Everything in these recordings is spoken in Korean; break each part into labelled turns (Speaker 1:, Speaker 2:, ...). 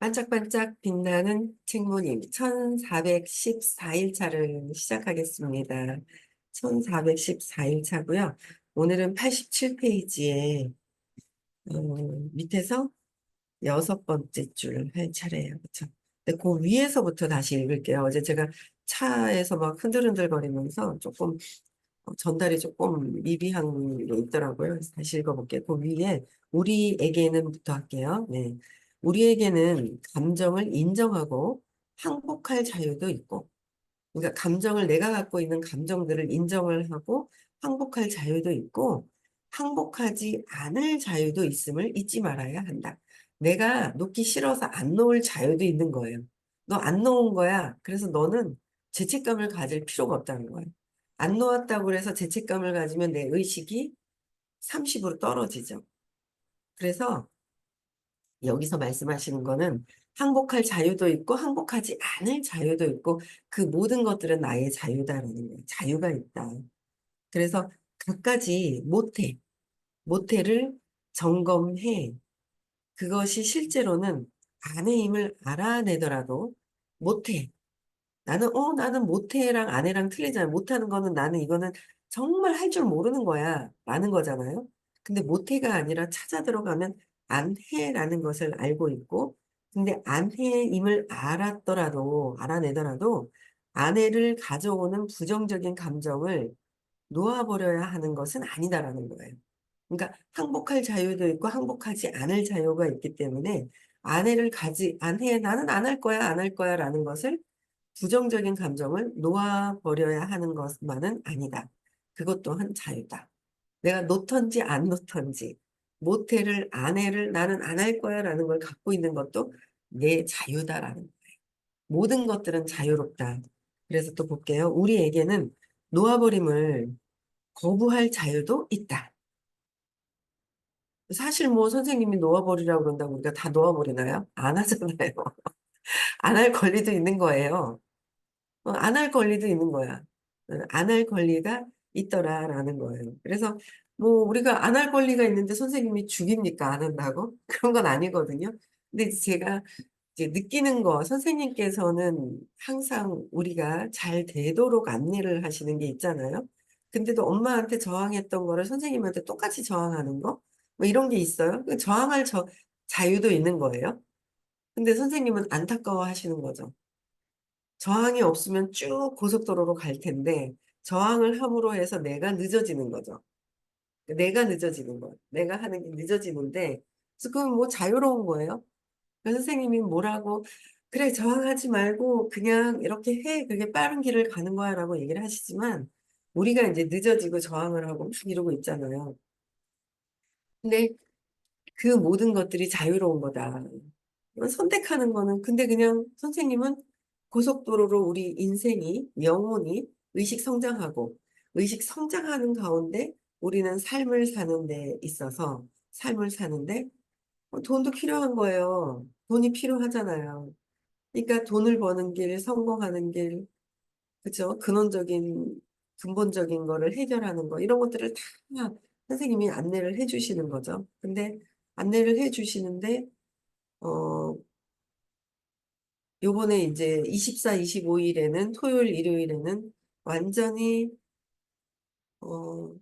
Speaker 1: 반짝반짝 빛나는 책무님 1414일 차를 시작하겠습니다. 1414일 차고요. 오늘은 87페이지에 밑에서 여섯 번째 줄 할 차례예요. 그쵸? 근데 그 위에서부터 다시 읽을게요. 어제 제가 차에서 막 흔들흔들거리면서 조금 전달이 조금 미비한 게 있더라고요. 그래서 다시 읽어볼게요. 그 위에 우리에게는부터 할게요. 네. 우리에게는 감정을 인정하고 항복할 자유도 있고, 그러니까 감정을 내가 갖고 있는 감정들을 인정을 하고 항복할 자유도 있고, 항복하지 않을 자유도 있음을 잊지 말아야 한다. 내가 놓기 싫어서 안 놓을 자유도 있는 거예요. 너 안 놓은 거야. 그래서 너는 죄책감을 가질 필요가 없다는 거예요. 안 놓았다고 해서 죄책감을 가지면 내 의식이 30으로 떨어지죠. 그래서 여기서 말씀하시는 거는 항복할 자유도 있고 항복하지 않을 자유도 있고 그 모든 것들은 나의 자유다라는 거예요. 자유가 있다. 그래서 갖가지 모태를 점검해. 그것이 실제로는 아내임을 알아내더라도 못해. 나는 못해랑 아내랑 틀리잖아. 못하는 거는 나는 이거는 정말 할 줄 모르는 거야. 라는 거잖아요. 근데 못해가 아니라 찾아 들어가면 안 해라는 것을 알고 있고, 근데 안 해임을 알아내더라도 아내를 가져오는 부정적인 감정을 놓아버려야 하는 것은 아니다라는 거예요. 그러니까 항복할 자유도 있고 항복하지 않을 자유가 있기 때문에 나는 안 할 거야, 안 할 거야 라는 것을 부정적인 감정을 놓아버려야 하는 것만은 아니다. 그것 또한 자유다. 내가 놓던지 안 놓던지, 모태를, 아내를 나는 안 할 거야 라는 걸 갖고 있는 것도 내 자유다라는 거예요. 모든 것들은 자유롭다. 그래서 또 볼게요. 우리에게는 놓아버림을 거부할 자유도 있다. 사실 뭐 선생님이 놓아버리라고 그런다고 우리가 다 놓아버리나요? 안 하잖아요. 안 할 권리도 있는 거예요. 안 할 권리도 있는 거야. 안 할 권리가 있더라라는 거예요. 그래서 뭐 우리가 안 할 권리가 있는데 선생님이 죽입니까? 안 한다고? 그런 건 아니거든요. 근데 이제 제가 이제 느끼는 거, 선생님께서는 항상 우리가 잘 되도록 안내를 하시는 게 있잖아요. 근데도 엄마한테 저항했던 거를 선생님한테 똑같이 저항하는 거? 뭐 이런 게 있어요. 그 저항할 자유도 있는 거예요. 근데 선생님은 안타까워 하시는 거죠. 저항이 없으면 쭉 고속도로로 갈 텐데 저항을 함으로 해서 내가 늦어지는 거죠. 내가 늦어지는 거예요. 내가 하는 게 늦어지는데 그래서 그건 뭐 자유로운 거예요. 그래서 선생님이 뭐라고 그래 저항하지 말고 그냥 이렇게 해 그게 빠른 길을 가는 거야라고 얘기를 하시지만 우리가 이제 늦어지고 저항을 하고 막 이러고 있잖아요. 근데 그 모든 것들이 자유로운 거다. 선택하는 거는 근데 그냥 선생님은 고속도로로 우리 인생이 영혼이 의식 성장하고 의식 성장하는 가운데 우리는 삶을 사는데 돈도 필요한 거예요. 돈이 필요하잖아요. 그러니까 돈을 버는 길, 성공하는 길, 그죠? 근본적인 거를 해결하는 거, 이런 것들을 다 선생님이 안내를 해 주시는 거죠. 근데 안내를 해 주시는데, 어, 요번에 이제 24, 25일에는 토요일, 일요일에는 완전히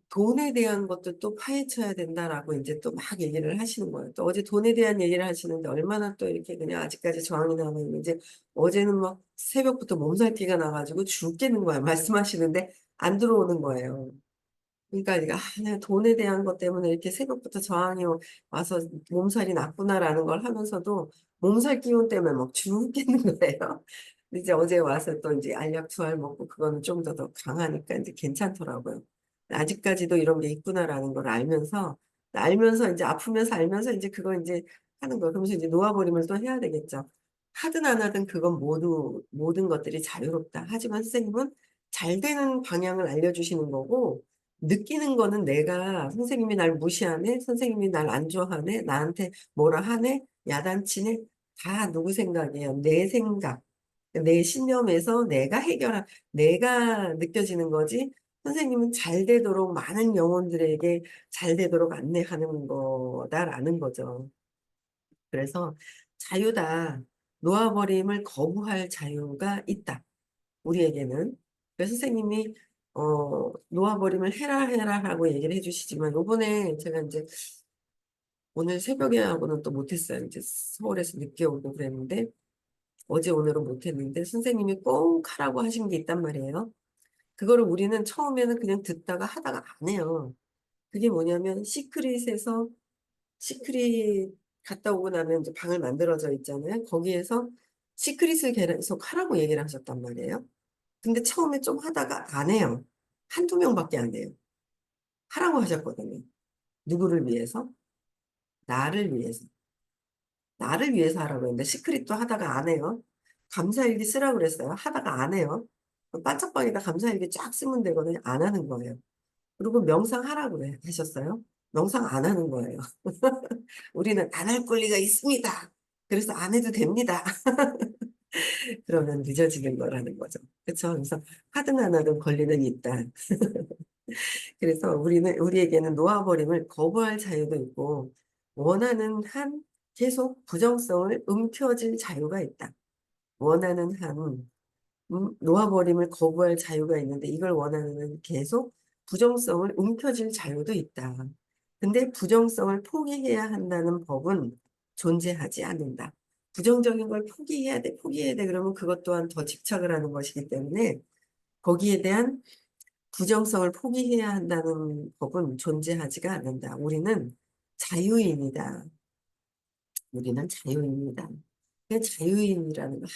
Speaker 1: 돈에 대한 것도 또 파헤쳐야 된다라고 이제 또 막 얘기를 하시는 거예요. 또 어제 돈에 대한 얘기를 하시는데 얼마나 또 이렇게 그냥 아직까지 저항이 남아있는지 어제는 막 새벽부터 몸살기가 나가지고 죽겠는 거야. 말씀하시는데 안 들어오는 거예요. 그러니까 내가 돈에 대한 것 때문에 이렇게 새벽부터 저항이 와서 몸살이 났구나라는 걸 하면서도 몸살 기운 때문에 막 죽겠는 거예요. 근데 이제 어제 와서 또 이제 알약 2알 먹고 그거는 좀 더 강하니까 이제 괜찮더라고요. 아직까지도 이런 게 있구나라는 걸 알면서 이제 아프면서 알면서 이제 그거 이제 하는 거예요. 그러면서 이제 놓아버리면 또 해야 되겠죠. 하든 안 하든 그건 모든 것들이 자유롭다. 하지만 선생님은 잘 되는 방향을 알려주시는 거고, 느끼는 거는 내가 선생님이 날 무시하네, 선생님이 날 안 좋아하네, 나한테 뭐라 하네, 야단치네, 다 누구 생각이에요? 내 생각, 내 신념에서 내가 느껴지는 거지. 선생님은 잘 되도록 많은 영혼들에게 잘 되도록 안내하는 거다라는 거죠. 그래서 자유다. 놓아버림을 거부할 자유가 있다. 우리에게는. 그래서 선생님이 놓아버림을 해라 하고 얘기를 해주시지만 요번에 제가 이제 오늘 새벽에 하고는 또 못했어요. 이제 서울에서 늦게 오고 그랬는데 어제 오늘은 못했는데 선생님이 꼭 하라고 하신 게 있단 말이에요. 그거를 우리는 처음에는 그냥 듣다가 하다가 안 해요. 그게 뭐냐면 시크릿 갔다 오고 나면 이제 방을 만들어져 있잖아요. 거기에서 시크릿을 계속 하라고 얘기를 하셨단 말이에요. 근데 처음에 좀 하다가 안 해요. 한두 명밖에 안 돼요. 하라고 하셨거든요. 누구를 위해서? 나를 위해서. 나를 위해서 하라고 했는데 시크릿도 하다가 안 해요. 감사일기 쓰라고 그랬어요. 하다가 안 해요. 반짝방에다 감사일기 쫙 쓰면 되거든요. 안 하는 거예요. 그리고 명상하라고 하셨어요. 명상 안 하는 거예요. 우리는 안 할 권리가 있습니다. 그래서 안 해도 됩니다. 그러면 늦어지는 거라는 거죠. 그렇죠? 그래서 하든 안 하든 권리는 있다. 그래서 우리에게는 놓아버림을 거부할 자유도 있고 원하는 한 계속 부정성을 움켜쥘 자유가 있다. 원하는 한 놓아버림을 거부할 자유가 있는데 이걸 원하는 한 계속 부정성을 움켜쥘 자유도 있다. 근데 부정성을 포기해야 한다는 법은 존재하지 않는다. 부정적인 걸 포기해야 돼. 그러면 그것 또한 더 집착을 하는 것이기 때문에 거기에 대한 부정성을 포기해야 한다는 법은 존재하지가 않는다. 자유인이다. 우리는 자유인이다. 그 자유인이라는 거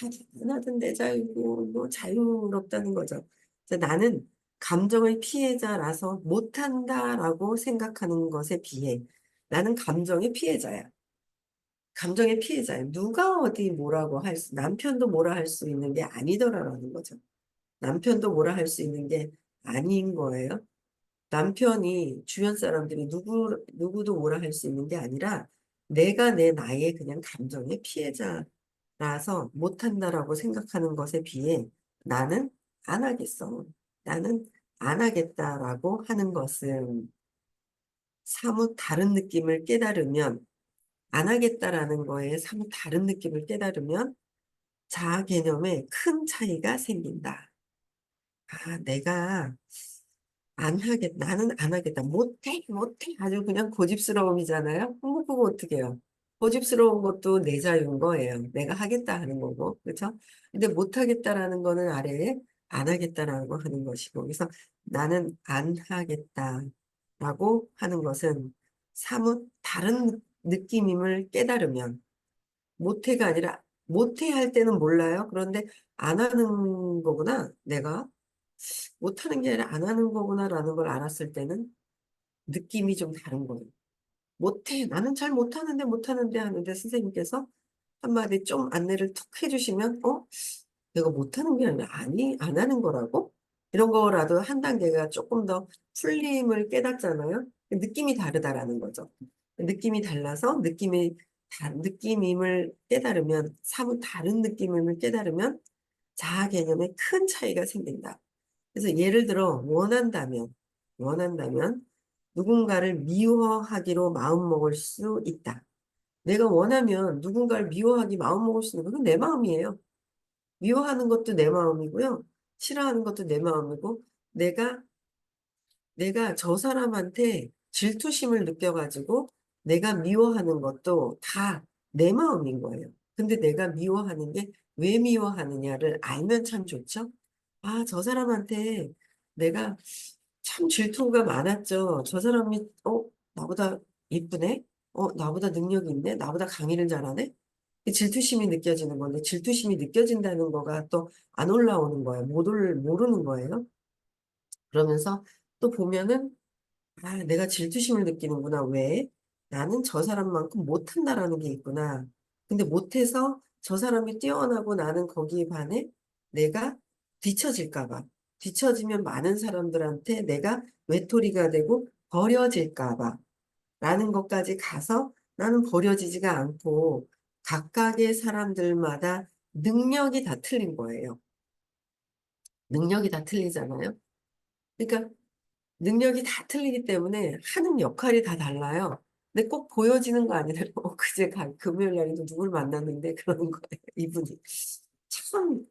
Speaker 1: 하든 내 자유고 뭐 자유롭다는 거죠. 그래서 나는 감정의 피해자라서 못한다라고 생각하는 것에 비해 나는 감정의 피해자야. 감정의 피해자야. 누가 어디 뭐라고 남편도 뭐라 할 수 있는 게 아니더라라는 거죠. 남편도 뭐라 할 수 있는 게 아닌 거예요. 남편이 주변 사람들이 누구도 뭐라 할 수 있는 게 아니라 내가 내 나의 그냥 감정의 피해자라서 못한다라고 생각하는 것에 비해 나는 안 하겠어. 나는 안 하겠다라고 하는 것은 사뭇 다른 느낌을 깨달으면 안 하겠다라는 거에 사뭇 다른 느낌을 깨달으면 자아 개념에 큰 차이가 생긴다. 아, 나는 안 하겠다. 못해. 아주 그냥 고집스러움이잖아요. 그거 어떻게 해요? 고집스러운 것도 내 자유인 거예요. 내가 하겠다 하는 거고. 그렇죠? 근데 못 하겠다라는 거는 아래에 안 하겠다라고 하는 것이고. 그래서 나는 안 하겠다라고 하는 것은 사뭇 다른 느낌임을 깨달으면 못해가 아니라 못해 할 때는 몰라요. 그런데 안 하는 거구나. 내가 못하는 게 아니라 안 하는 거구나라는 걸 알았을 때는 느낌이 좀 다른 거예요. 못해. 나는 잘 못하는데 하는데 선생님께서 한마디 좀 안내를 툭 해주시면, 내가 못하는 게 아니라 안 하는 거라고? 이런 거라도 한 단계가 조금 더 풀림을 깨닫잖아요. 느낌이 다르다라는 거죠. 느낌이 달라서 느낌임을 깨달으면, 사뭇 다른 느낌임을 깨달으면 자아 개념에 큰 차이가 생긴다. 그래서 예를 들어 원한다면 누군가를 미워하기로 마음먹을 수 있다. 내가 원하면 누군가를 미워하기 마음먹을 수 있는 건 내 마음이에요. 미워하는 것도 내 마음이고요. 싫어하는 것도 내 마음이고 내가 내가 저 사람한테 질투심을 느껴가지고 내가 미워하는 것도 다 내 마음인 거예요. 근데 내가 미워하는 게 왜 미워하느냐를 알면 참 좋죠. 아, 저 사람한테 내가 참 질투가 많았죠. 저 사람이, 나보다 이쁘네? 나보다 능력이 있네? 나보다 강의를 잘하네? 이 질투심이 느껴지는 건데, 질투심이 느껴진다는 거가 또 안 올라오는 거예요. 모르는 거예요. 그러면서 또 보면은 아, 내가 질투심을 느끼는구나. 왜? 나는 저 사람만큼 못한다라는 게 있구나. 근데 못해서 저 사람이 뛰어나고 나는 거기에 반해 내가 뒤처질까 봐. 뒤처지면 많은 사람들한테 내가 외톨이가 되고 버려질까 봐. 라는 것까지 가서 나는 버려지지가 않고 각각의 사람들마다 능력이 다 틀린 거예요. 능력이 다 틀리잖아요. 그러니까 능력이 다 틀리기 때문에 하는 역할이 다 달라요. 근데 꼭 보여지는 거 아니더라고. 그제 금요일 날에도 누굴 만났는데 그러는 거예요. 이분이. 참,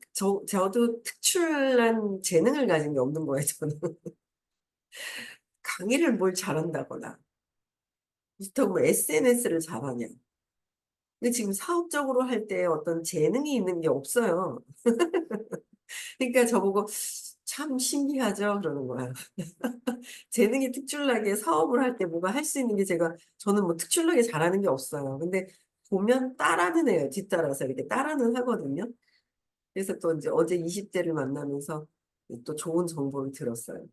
Speaker 1: 저도 특출난 재능을 가진 게 없는 거예요, 저는. 강의를 뭘 잘한다거나, 그렇다고 뭐 SNS를 잘하냐. 근데 지금 사업적으로 할 때 어떤 재능이 있는 게 없어요. 그러니까 저보고 참 신기하죠? 그러는 거야. 재능이 특출나게 사업을 할 때 뭐가 할 수 있는 게 저는 뭐 특출나게 잘하는 게 없어요. 근데 보면 따라는 해요. 뒤따라서 이렇게 따라는 하거든요. 그래서 또 이제 어제 20대를 만나면서 또 좋은 정보를 들었어요.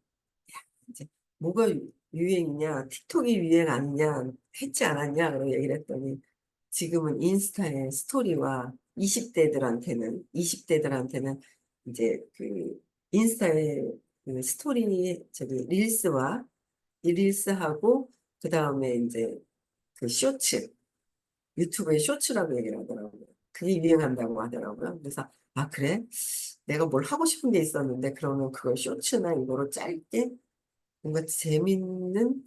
Speaker 1: 이제 뭐가 유행이냐, 틱톡이 유행 아니냐, 했지 않았냐, 그런 얘기를 했더니 지금은 인스타의 스토리와 20대들한테는 이제 그 인스타의 그 스토리, 릴스와 이 릴스하고 그 다음에 이제 그 쇼츠, 유튜브의 쇼츠라고 얘기를 하더라고요. 그게 유행한다고 하더라고요. 그래서 아 그래? 내가 뭘 하고 싶은 게 있었는데 그러면 그걸 쇼츠나 이거로 짧게 뭔가 재밌는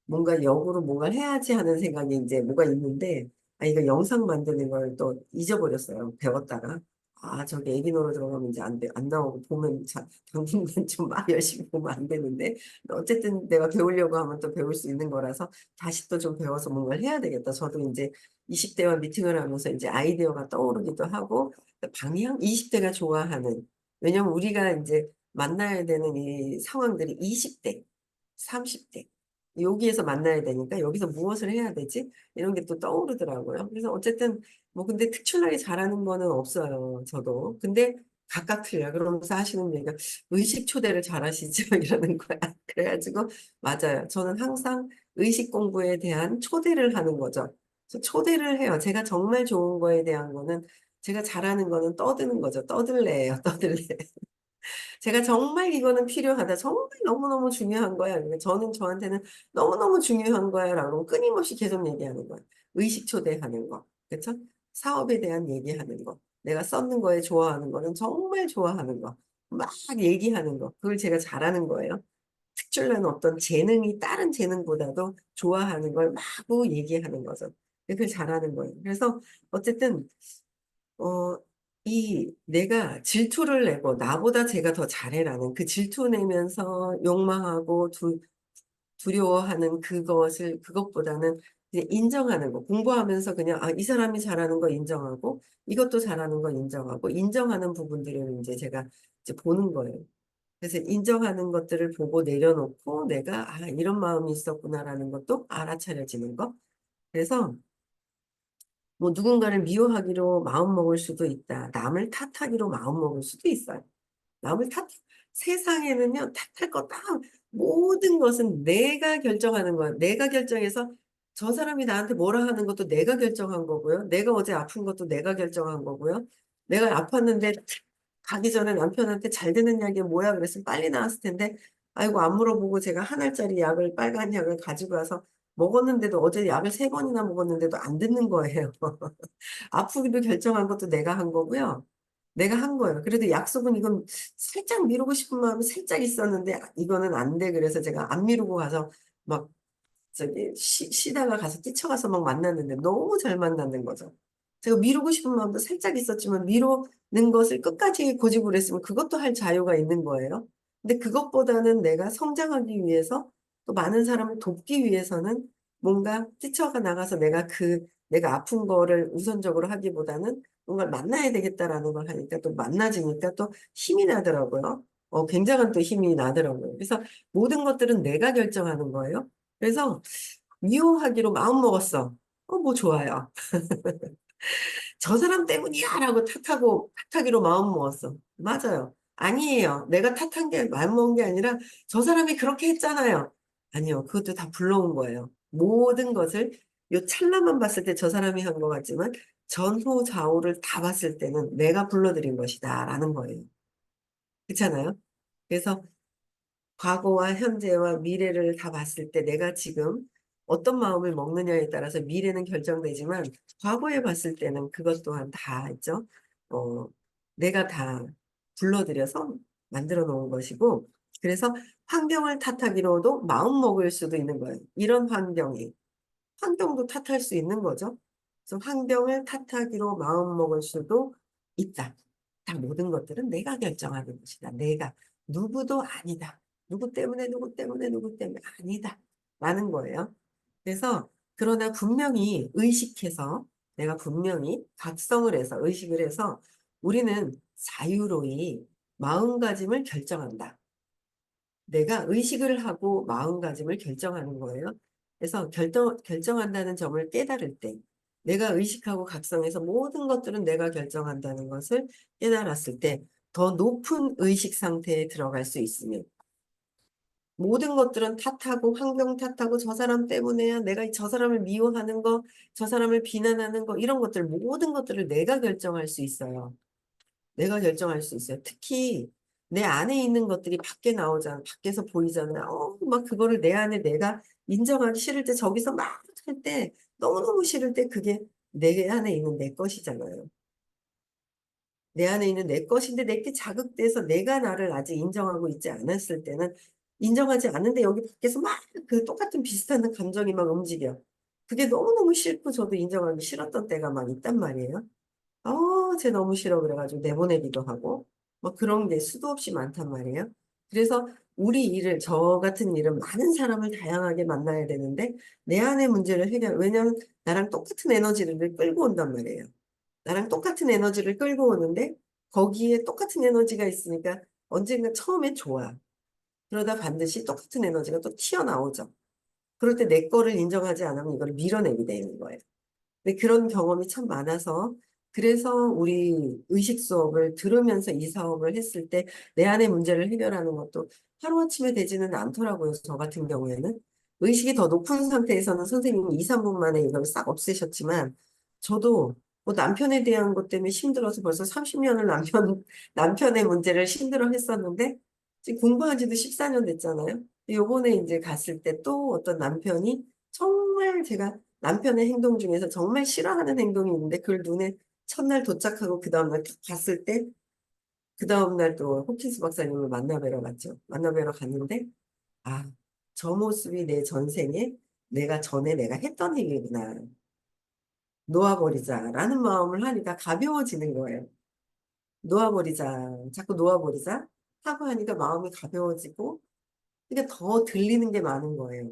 Speaker 1: 뭔가 역으로 뭔가 해야지 하는 생각이 이제 뭐가 있는데 아 이거 영상 만드는 걸 또 잊어버렸어요. 배웠다가 아 저기 애기 노로 들어가면 이제 안 나오고 보면 당분간 좀 막 열심히 보면 안 되는데 어쨌든 내가 배우려고 하면 또 배울 수 있는 거라서 다시 또 좀 배워서 뭔가를 해야 되겠다. 저도 이제 20대와 미팅을 하면서 이제 아이디어가 떠오르기도 하고 방향 20대가 좋아하는 왜냐면 우리가 이제 만나야 되는 이 상황들이 20대 30대. 여기에서 만나야 되니까 여기서 무엇을 해야 되지? 이런 게 또 떠오르더라고요. 그래서 어쨌든 뭐 근데 특출나게 잘하는 거는 없어요. 저도. 근데 각각 틀려. 그러면서 하시는 얘기가 의식 초대를 잘하시죠? 이러는 거야. 그래가지고 맞아요. 저는 항상 의식 공부에 대한 초대를 하는 거죠. 그래서 초대를 해요. 제가 정말 좋은 거에 대한 거는 제가 잘하는 거는 떠드는 거죠. 떠들래예요. 떠들래. 제가 정말 이거는 필요하다. 정말 너무너무 중요한 거야. 그러니까 저는 저한테는 너무너무 중요한 거야. 라고 끊임없이 계속 얘기하는 거야. 의식 초대하는 거. 그쵸? 사업에 대한 얘기하는 거. 내가 썼는 거에 좋아하는 거는 정말 좋아하는 거. 막 얘기하는 거. 그걸 제가 잘하는 거예요. 특출난 어떤 재능이 다른 재능보다도 좋아하는 걸 마구 얘기하는 거죠. 그걸 잘하는 거예요. 그래서 어쨌든 어, 내가 질투를 내고 나보다 제가 더 잘해라는 그 질투 내면서 욕망하고 두려워하는 그것보다는 그냥 인정하는 거. 공부하면서 그냥, 아, 이 사람이 잘하는 거 인정하고, 이것도 잘하는 거 인정하고, 인정하는 부분들을 이제 제가 이제 보는 거예요. 그래서 인정하는 것들을 보고 내려놓고 내가, 아, 이런 마음이 있었구나라는 것도 알아차려지는 거. 그래서 뭐 누군가를 미워하기로 마음먹을 수도 있다. 남을 탓하기로 마음먹을 수도 있어요. 남을 세상에는요, 탓할 거 딱, 모든 것은 내가 결정하는 거야. 내가 결정해서 저 사람이 나한테 뭐라 하는 것도 내가 결정한 거고요. 내가 어제 아픈 것도 내가 결정한 거고요. 내가 아팠는데 가기 전에 남편한테 잘 되는 약이 뭐야 그랬으면 빨리 나왔을 텐데, 아이고, 안 물어보고 제가 한 알짜리 약을, 빨간 약을 가지고 와서 먹었는데도 어제 약을 3번이나 먹었는데도 안 듣는 거예요. 아프기로 결정한 것도 내가 한 거고요. 내가 한 거예요. 그래도 약속은 이건 살짝 미루고 싶은 마음이 살짝 있었는데 이거는 안 돼. 그래서 제가 안 미루고 가서 막 쉬다가 가서 뛰쳐가서 막 만났는데 너무 잘 만났는 거죠. 제가 미루고 싶은 마음도 살짝 있었지만 미루는 것을 끝까지 고집을 했으면 그것도 할 자유가 있는 거예요. 근데 그것보다는 내가 성장하기 위해서 또 많은 사람을 돕기 위해서는 뭔가 뛰쳐가 나가서 내가 아픈 거를 우선적으로 하기보다는 뭔가 만나야 되겠다라는 걸 하니까 또 만나지니까 또 힘이 나더라고요. 굉장한 또 힘이 나더라고요. 그래서 모든 것들은 내가 결정하는 거예요. 그래서 미워하기로 마음먹었어. 뭐 좋아요. 저 사람 때문이야 라고 탓하기로 마음먹었어. 맞아요. 아니에요. 내가 탓한 게 마음먹은 게 아니라 저 사람이 그렇게 했잖아요. 아니요. 그것도 다 불러온 거예요. 모든 것을 요 찰나만 봤을 때 저 사람이 한 것 같지만 전후 좌우를 다 봤을 때는 내가 불러들인 것이다 라는 거예요. 그렇잖아요. 그래서 과거와 현재와 미래를 다 봤을 때 내가 지금 어떤 마음을 먹느냐에 따라서 미래는 결정되지만 과거에 봤을 때는 그것 또한 다 있죠. 어, 내가 다 불러들여서 만들어 놓은 것이고 그래서 환경을 탓하기로도 마음 먹을 수도 있는 거예요. 이런 환경이. 환경도 탓할 수 있는 거죠. 그래서 환경을 탓하기로 마음먹을 수도 있다. 다 모든 것들은 내가 결정하는 것이다. 내가 누구도 아니다. 누구 때문에 누구 때문에 누구 때문에 아니다. 라는 거예요. 그래서 그러나 분명히 의식해서 내가 분명히 각성을 해서 의식을 해서 우리는 자유로이 마음가짐을 결정한다. 내가 의식을 하고 마음가짐을 결정하는 거예요. 그래서 결정한다는 점을 깨달을 때, 내가 의식하고 각성해서 모든 것들은 내가 결정한다는 것을 깨달았을 때, 더 높은 의식 상태에 들어갈 수 있으며, 모든 것들은 탓하고, 환경 탓하고, 저 사람 때문에야 내가 저 사람을 미워하는 거, 저 사람을 비난하는 거, 이런 것들, 모든 것들을 내가 결정할 수 있어요. 내가 결정할 수 있어요. 특히 내 안에 있는 것들이 밖에 나오잖아. 밖에서 보이잖아. 막 그거를 내 안에 내가 인정하기 싫을 때 저기서 막 할 때 너무너무 싫을 때 그게 내 안에 있는 내 것이잖아요. 내 안에 있는 내 것인데 내게 자극돼서 내가 나를 아직 인정하고 있지 않았을 때는 인정하지 않는데 여기 밖에서 막 그 똑같은 비슷한 감정이 막 움직여. 그게 너무너무 싫고 저도 인정하기 싫었던 때가 막 있단 말이에요. 쟤 너무 싫어. 그래가지고 내보내기도 하고, 뭐 그런 게 수도 없이 많단 말이에요. 그래서 우리 일을, 저 같은 일은 많은 사람을 다양하게 만나야 되는데, 내 안의 문제를 왜냐면 나랑 똑같은 에너지를 끌고 온단 말이에요. 나랑 똑같은 에너지를 끌고 오는데, 거기에 똑같은 에너지가 있으니까 언젠가 처음엔 좋아. 그러다 반드시 똑같은 에너지가 또 튀어나오죠. 그럴 때 내 거를 인정하지 않으면 이걸 밀어내게 되는 거예요. 근데 그런 경험이 참 많아서 그래서 우리 의식 수업을 들으면서 이 사업을 했을 때 내 안의 문제를 해결하는 것도 하루아침에 되지는 않더라고요. 저 같은 경우에는. 의식이 더 높은 상태에서는 선생님이 2, 3분 만에 이걸 싹 없애셨지만 저도 뭐 남편에 대한 것 때문에 힘들어서 벌써 30년을 남편의 문제를 힘들어 했었는데 지금 공부한 지도 14년 됐잖아요. 요번에 이제 갔을 때 또 어떤 남편이 정말 제가 남편의 행동 중에서 정말 싫어하는 행동이 있는데 그걸 눈에 첫날 도착하고 그 다음날 딱 봤을 때 그 다음날 또 호킨스 박사님을 만나뵈러 갔죠. 만나뵈러 갔는데 아, 저 모습이 내 전생에 내가 전에 내가 했던 얘기구나. 놓아버리자라는 마음을 하니까 가벼워지는 거예요. 놓아버리자. 자꾸 놓아버리자. 하고 하니까 마음이 가벼워지고 그러니까 더 들리는 게 많은 거예요.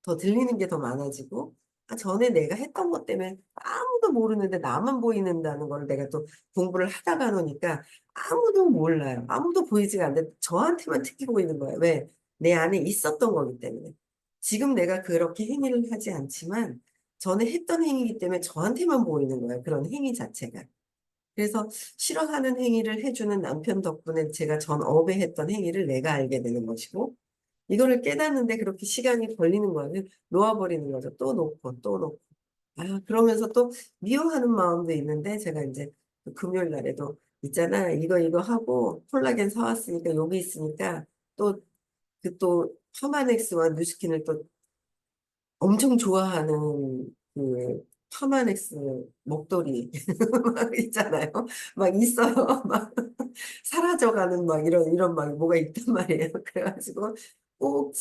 Speaker 1: 더 들리는 게 더 많아지고, 전에 내가 했던 것 때문에 아무도 모르는데 나만 보이는다는 걸 내가 또 공부를 하다가 노니까 아무도 몰라요. 아무도 보이지가 않는데 저한테만 특히 보이는 거예요. 왜? 내 안에 있었던 거기 때문에. 지금 내가 그렇게 행위를 하지 않지만 전에 했던 행위이기 때문에 저한테만 보이는 거예요. 그런 행위 자체가. 그래서 싫어하는 행위를 해주는 남편 덕분에 제가 전 업에 했던 행위를 내가 알게 되는 것이고, 이거를 깨닫는데 그렇게 시간이 걸리는 거예요. 놓아버리는 거죠. 또 놓고, 또 놓고. 그러면서 또 미워하는 마음도 있는데, 제가 이제 그 금요일 날에도 있잖아. 이거 하고 콜라겐 사왔으니까 여기 있으니까 또, 또 파마넥스와 뉴스킨을 또 엄청 좋아하는 그 파마넥스 목도리 막 있잖아요. 막 있어요. 막 사라져가는 막 이런 막 뭐가 있단 말이에요. 그래가지고 꼭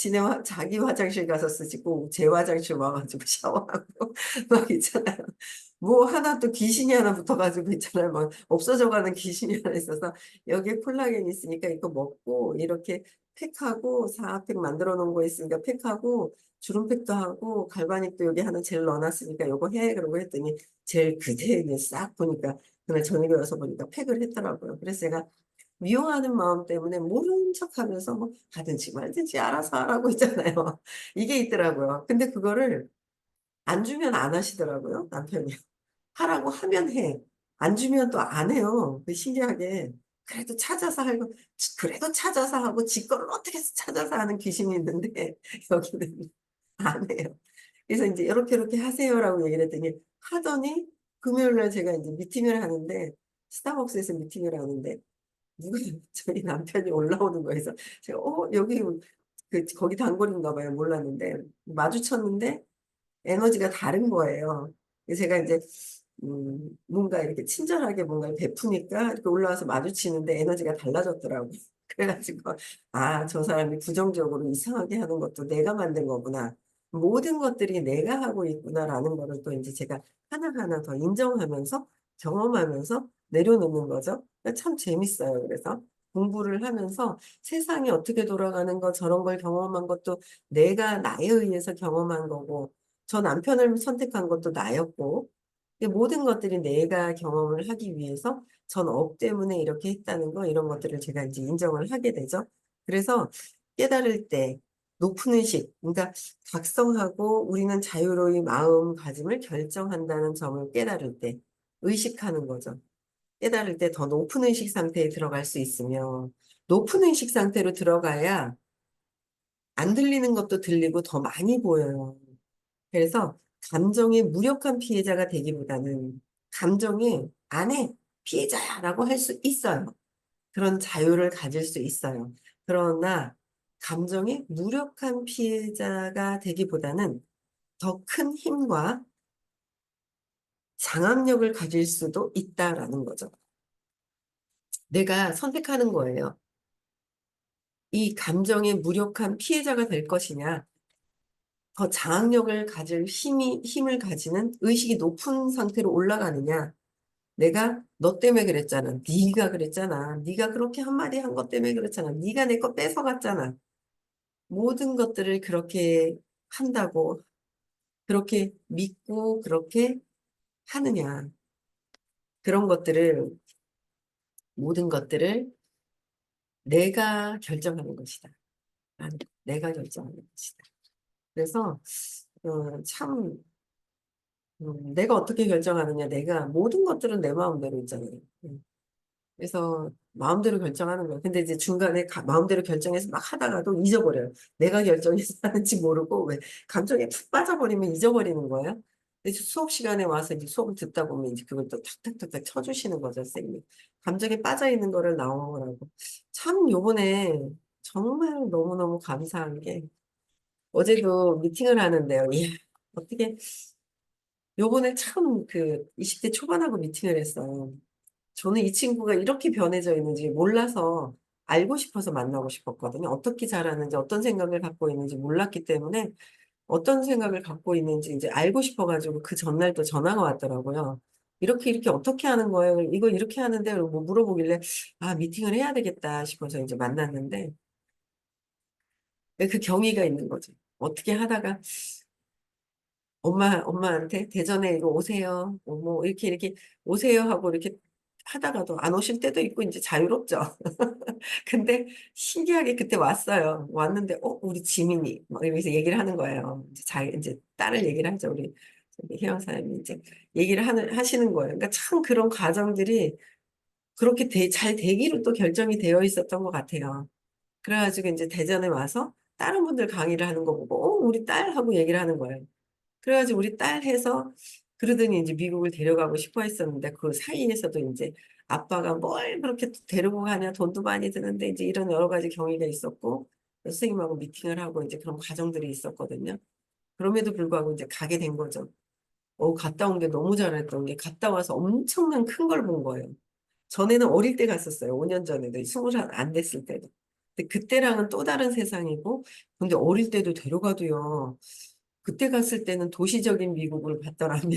Speaker 1: 자기 화장실 가서 쓰지 꼭 제 화장실 와가지고 샤워하고 막 있잖아요. 뭐 하나 또 귀신이 하나 붙어가지고 있잖아요. 막 없어져가는 귀신이 하나 있어서 여기에 콜라겐 있으니까 이거 먹고 이렇게 팩하고 4팩 만들어 놓은 거 있으니까 팩하고 주름팩도 하고 갈바닉도 여기 하나 젤 넣어놨으니까 요거 해 그러고 했더니 젤 그대로 싹 보니까 그날 저녁에 와서 보니까 팩을 했더라고요. 그래서 제가 미워하는 마음 때문에 모른 척하면서 뭐 하든지 말든지 알아서 하라고 있잖아요. 이게 있더라고요. 근데 그거를 안 주면 안 하시더라고요, 남편이. 하라고 하면 해. 안 주면 또 안 해요. 그 신기하게. 그래도 찾아서 하고, 그래도 찾아서 하고, 지 거를 어떻게 해서 찾아서 하는 귀신이 있는데, 여기는 안 해요. 그래서 이제 이렇게 하세요라고 얘기를 했더니, 하더니, 금요일 날 제가 이제 미팅을 하는데, 스타벅스에서 미팅을 하는데, 누가, 저희 남편이 올라오는 거에서, 제가, 여기, 거기 단골인가 봐요. 몰랐는데, 마주쳤는데, 에너지가 다른 거예요. 그래서 제가 이제 뭔가 이렇게 친절하게 뭔가를 베푸니까 이렇게 올라와서 마주치는데 에너지가 달라졌더라고요. 그래가지고 저 사람이 부정적으로 이상하게 하는 것도 내가 만든 거구나. 모든 것들이 내가 하고 있구나라는 거를 또 이제 제가 하나하나 더 인정하면서 경험하면서 내려놓는 거죠. 그러니까 참 재밌어요. 그래서 공부를 하면서 세상이 어떻게 돌아가는 거 저런 걸 경험한 것도 내가 나에 의해서 경험한 거고 저 남편을 선택한 것도 나였고 이 모든 것들이 내가 경험을 하기 위해서 전 업 때문에 이렇게 했다는 거 이런 것들을 제가 이제 인정을 하게 되죠. 그래서 깨달을 때 높은 의식, 그러니까 각성하고 우리는 자유로이 마음가짐을 결정한다는 점을 깨달을 때 의식하는 거죠. 깨달을 때 더 높은 의식 상태에 들어갈 수 있으며 높은 의식 상태로 들어가야 안 들리는 것도 들리고 더 많이 보여요. 그래서 감정의 무력한 피해자가 되기보다는 감정의 안에 피해자야라고 할 수 있어요. 그런 자유를 가질 수 있어요. 그러나 감정의 무력한 피해자가 되기보다는 더 큰 힘과 장악력을 가질 수도 있다라는 거죠. 내가 선택하는 거예요. 이 감정의 무력한 피해자가 될 것이냐, 더 장악력을 가질 힘을 가지는 의식이 높은 상태로 올라가느냐, 내가 너 때문에 그랬잖아. 네가 그랬잖아. 네가 그렇게 한마디 한 것 때문에 그랬잖아. 네가 내 거 뺏어갔잖아. 모든 것들을 그렇게 한다고, 그렇게 믿고, 그렇게 하느냐. 그런 것들을, 모든 것들을 내가 결정하는 것이다. 내가 결정하는 것이다. 그래서, 참, 내가 어떻게 결정하느냐. 내가, 모든 것들은 내 마음대로 있잖아요. 그래서 마음대로 결정하는 거예요. 근데 이제 중간에 마음대로 결정해서 막 하다가도 잊어버려요. 내가 결정해서 하는지 모르고 왜 감정에 푹 빠져버리면 잊어버리는 거예요. 근데 수업 시간에 와서 이제 수업을 듣다 보면 이제 그걸 또 탁탁탁탁 쳐주시는 거죠, 선생님이. 감정에 빠져 있는 거를 나오라고. 참 요번에 정말 너무너무 감사한 게 어제도 미팅을 하는데요. 이야, 어떻게 요번에 참 그 20대 초반하고 미팅을 했어요. 저는 이 친구가 이렇게 변해져 있는지 몰라서 알고 싶어서 만나고 싶었거든요. 어떻게 자라는지, 어떤 생각을 갖고 있는지 몰랐기 때문에 어떤 생각을 갖고 있는지 이제 알고 싶어가지고 그 전날 또 전화가 왔더라고요. 이렇게 어떻게 하는 거예요? 이거 이렇게 하는데 뭐 물어보길래 아, 미팅을 해야 되겠다 싶어서 이제 만났는데 그 경위가 있는 거죠. 어떻게 하다가 엄마한테 대전에 이거 오세요. 뭐 이렇게 오세요 하고 이렇게 하다가도 안 오실 때도 있고 이제 자유롭죠. 근데 신기하게 그때 왔어요. 왔는데 우리 지민이 막 이러면서 얘기를 하는 거예요. 이제 딸을 얘기를 하죠. 우리 희영 사람이 이제 얘기를 하시는 거예요. 그러니까 참 그런 과정들이 그렇게 잘 되기로 또 결정이 되어 있었던 것 같아요. 그래가지고 이제 대전에 와서 다른 분들 강의를 하는 거 보고 우리 딸하고 얘기를 하는 거예요. 그래가지고 우리 딸 해서 그러더니 이제 미국을 데려가고 싶어 했었는데 그 사이에서도 이제 아빠가 뭘 그렇게 데리고 가냐 돈도 많이 드는데 이제 이런 여러 가지 경위가 있었고 선생님하고 미팅을 하고 이제 그런 과정들이 있었거든요. 그럼에도 불구하고 이제 가게 된 거죠. 갔다 온 게 너무 잘했던 게 갔다 와서 엄청난 큰 걸 본 거예요. 전에는 어릴 때 갔었어요. 5년 전에도 20살 안 됐을 때도. 근데 그때랑은 또 다른 세상이고 근데 어릴 때도 데려가도요. 그때 갔을 때는 도시적인 미국을 봤더라면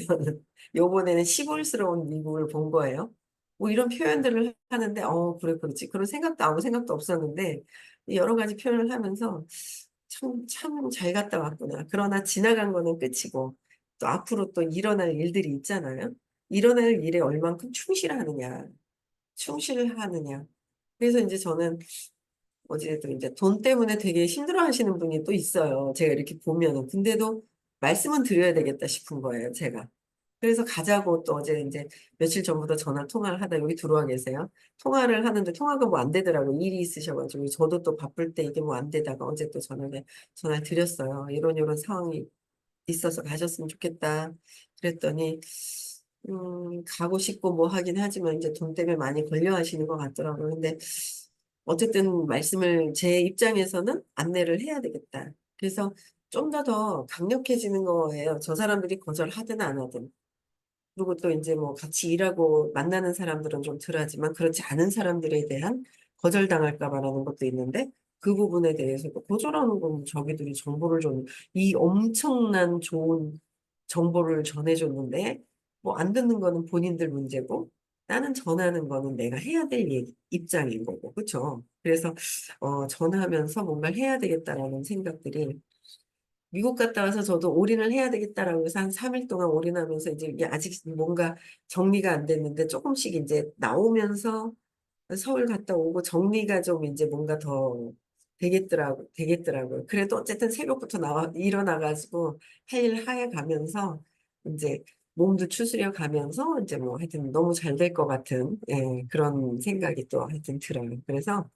Speaker 1: 요번에는 시골스러운 미국을 본 거예요. 뭐 이런 표현들을 하는데 그래 그렇지 그런 생각도 아무 생각도 없었는데 여러 가지 표현을 하면서 참 잘 갔다 왔구나. 그러나 지나간 거는 끝이고 또 앞으로 또 일어날 일들이 있잖아요. 일어날 일에 얼만큼 충실하느냐. 그래서 이제 저는 어제도 이제 돈 때문에 되게 힘들어 하시는 분이 또 있어요. 제가 이렇게 보면은. 근데도 말씀은 드려야 되겠다 싶은 거예요, 제가. 그래서 가자고 또 어제 이제 며칠 전부터 전화 통화를 하다 여기 들어와 계세요. 통화를 하는데 통화가 뭐 안 되더라고. 일이 있으셔가지고. 저도 또 바쁠 때 이게 뭐 안 되다가 어제 또 전화를 드렸어요. 이런 상황이 있어서 가셨으면 좋겠다. 그랬더니, 가고 싶고 뭐 하긴 하지만 이제 돈 때문에 많이 걸려 하시는 것 같더라고요. 근데 어쨌든 말씀을 제 입장에서는 안내를 해야 되겠다. 그래서 좀 더 강력해지는 거예요. 저 사람들이 거절하든 안 하든. 그리고 또 이제 뭐 같이 일하고 만나는 사람들은 좀 덜하지만 그렇지 않은 사람들에 대한 거절당할까 봐라는 것도 있는데 그 부분에 대해서도 거절하는 건 자기들이 정보를 이 엄청난 좋은 정보를 전해줬는데, 뭐 안 듣는 거는 본인들 문제고, 나는 전하는 거는 내가 해야 될 입장인 거고, 그쵸? 그래서, 전하면서 뭔가를 해야 되겠다라는 생각들이 미국 갔다 와서 저도 올인을 해야 되겠다라고 해서 한 3일 동안 올인하면서 이제 이게 아직 뭔가 정리가 안 됐는데 조금씩 이제 나오면서 서울 갔다 오고 정리가 좀 이제 뭔가 더 되겠더라고요. 그래도 어쨌든 새벽부터 일어나가지고 할 일 하에 가면서 이제 몸도 추스려 가면서 이제 뭐 하여튼 너무 잘 될 것 같은, 예, 그런 생각이 또 하여튼 들어요. 그래서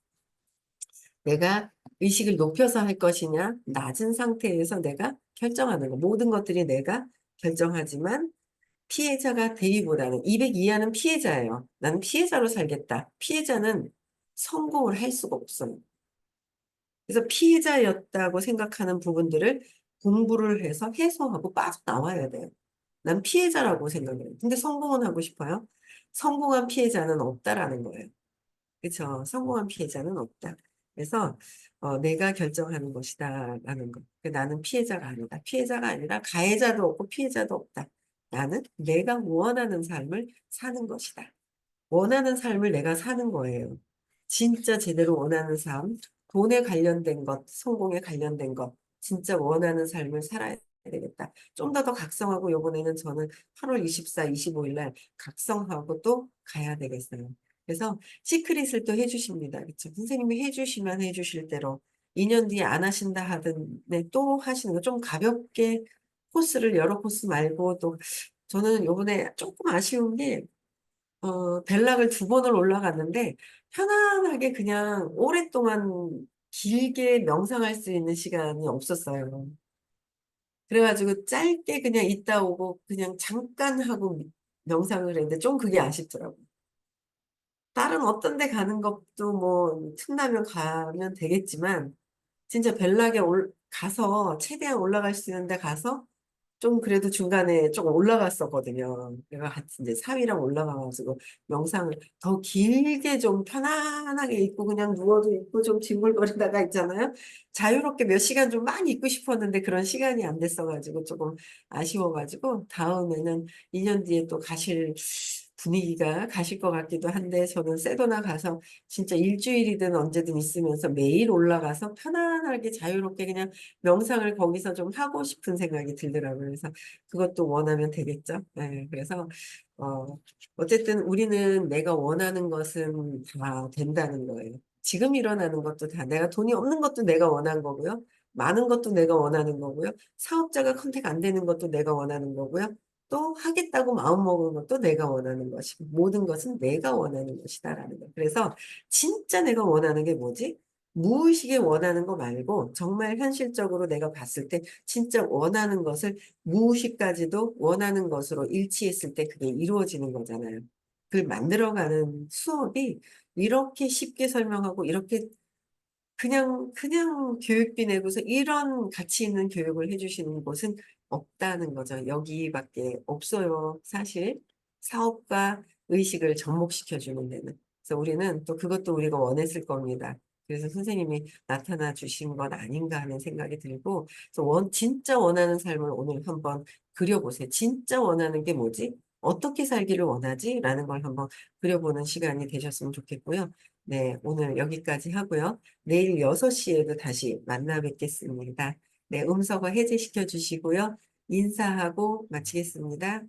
Speaker 1: 내가 의식을 높여서 할 것이냐, 낮은 상태에서 내가 결정하는 거. 모든 것들이 내가 결정하지만 피해자가 되기보다는 200 이하는 피해자예요. 나는 피해자로 살겠다. 피해자는 성공을 할 수가 없어요. 그래서 피해자였다고 생각하는 부분들을 공부를 해서 해소하고 빠져나와야 돼요. 난 피해자라고 생각해요. 근데 성공은 하고 싶어요. 성공한 피해자는 없다라는 거예요. 그렇죠. 성공한 피해자는 없다. 그래서 내가 결정하는 것이다라는 거. 나는 피해자가 아니다. 피해자가 아니라 가해자도 없고 피해자도 없다. 나는 내가 원하는 삶을 사는 것이다. 원하는 삶을 내가 사는 거예요. 진짜 제대로 원하는 삶, 돈에 관련된 것, 성공에 관련된 것, 진짜 원하는 삶을 살아야 되겠다. 좀 더 각성하고 요번에는 저는 8월 24, 25일 날 각성하고 또 가야 되겠어요. 그래서 시크릿을 또 해주십니다. 그렇죠? 선생님이 해주시면 해주실 대로 2년 뒤에 안 하신다 하던 또 하시는 거 좀 가볍게 코스를 여러 코스 말고 또 저는 요번에 조금 아쉬운 게 벨락을 2번을 올라갔는데, 편안하게 그냥 오랫동안 길게 명상할 수 있는 시간이 없었어요. 그래가지고 짧게 그냥 있다 오고, 그냥 잠깐 하고 명상을 했는데, 좀 그게 아쉽더라고요. 다른 어떤 데 가는 것도 뭐, 틈나면 가면 되겠지만, 진짜 벨락에 가서, 최대한 올라갈 수 있는 데 가서, 좀 그래도 중간에 조금 올라갔었거든요. 내가 같이 이제 3이랑 올라가가지고 명상을 더 길게 좀 편안하게 있고 그냥 누워도 있고 좀 뒹굴거리다가 있잖아요. 자유롭게 몇 시간 좀 많이 있고 싶었는데 그런 시간이 안 됐어가지고 조금 아쉬워가지고 다음에는 2년 뒤에 또 분위기가 가실 것 같기도 한데 저는 세도나 가서 진짜 일주일이든 언제든 있으면서 매일 올라가서 편안하게 자유롭게 그냥 명상을 거기서 좀 하고 싶은 생각이 들더라고요. 그래서 그것도 원하면 되겠죠. 네, 그래서 어, 어쨌든 우리는 내가 원하는 것은 다 된다는 거예요. 지금 일어나는 것도 다 내가 돈이 없는 것도 내가 원한 거고요. 많은 것도 내가 원하는 거고요. 사업자가 컨택 안 되는 것도 내가 원하는 거고요. 또 하겠다고 마음먹은 것도 내가 원하는 것이고 모든 것은 내가 원하는 것이다라는 거. 그래서 진짜 내가 원하는 게 뭐지? 무의식에 원하는 거 말고 정말 현실적으로 내가 봤을 때 진짜 원하는 것을 무의식까지도 원하는 것으로 일치했을 때 그게 이루어지는 거잖아요. 그걸 만들어가는 수업이 이렇게 쉽게 설명하고 이렇게 그냥 교육비 내고서 이런 가치 있는 교육을 해주시는 곳은 없다는 거죠. 여기밖에 없어요. 사실 사업과 의식을 접목시켜주는 데는. 그래서 우리는 또 그것도 우리가 원했을 겁니다. 그래서 선생님이 나타나 주신 건 아닌가 하는 생각이 들고, 그래서 진짜 원하는 삶을 오늘 한번 그려보세요. 진짜 원하는 게 뭐지? 어떻게 살기를 원하지? 라는 걸 한번 그려보는 시간이 되셨으면 좋겠고요. 네, 오늘 여기까지 하고요. 내일 6시에도 다시 만나 뵙겠습니다. 네, 음성어 해제시켜 주시고요. 인사하고 마치겠습니다.